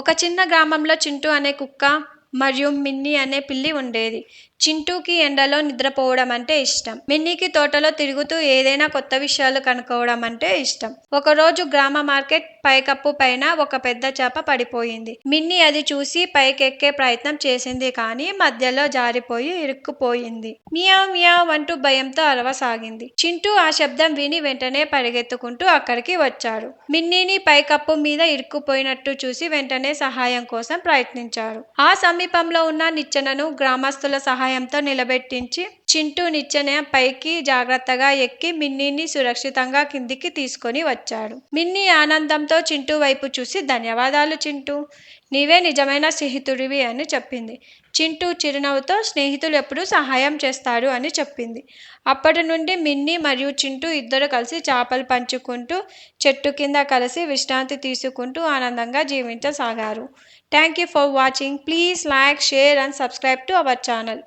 ఒక చిన్న గ్రామంలో చింటూ అనే కుక్క మరియు మిన్నీ అనే పిల్లి ఉండేది. చింటూకి ఎండలో నిద్రపోవడం అంటే ఇష్టం. మిన్నీకి తోటలో తిరుగుతూ ఏదైనా కొత్త విషయాలు కనుక్కోవడం అంటే ఇష్టం. ఒకరోజు గ్రామ మార్కెట్ పైకప్పు పైన ఒక పెద్ద చేప పడిపోయింది. మిన్నీ అది చూసి పైకెక్కే ప్రయత్నం చేసింది, కానీ మధ్యలో జారిపోయి ఇరుక్కుపోయింది. మియావ్ మియావ్ అంటూ భయంతో అరవసాగింది. చింటూ ఆ శబ్దం విని వెంటనే పరిగెత్తుకుంటూ అక్కడికి వచ్చాడు. మిన్నీని పైకప్పు మీద ఇరుక్కుపోయినట్టు చూసి వెంటనే సహాయం కోసం ప్రయత్నించాడు. ఆ సమీపంలో ఉన్న నిచ్చెనను గ్రామస్తుల సహాయంతో నిలబెట్టించి చింటూ నిచ్చెన పైకి జాగ్రత్తగా ఎక్కి మిన్నీని సురక్షితంగా కిందికి తీసుకొని వచ్చాడు. మిన్నీ ఆనందంతో చింటూ వైపు చూసి, ధన్యవాదాలు చింటూ, నీవే నిజమైన స్నేహితుడివి అని చెప్పింది. చింటూ చిరునవ్వుతో, స్నేహితులు ఎప్పుడూ సహాయం చేస్తారు అని చెప్పింది. అప్పటి నుండి మిన్నీ మరియు చింటూ ఇద్దరు కలిసి చేపలు పంచుకుంటూ చెట్టు కింద కలిసి విశ్రాంతి తీసుకుంటూ ఆనందంగా జీవించసాగారు. Thank you for watching. Please like, share and subscribe to our channel.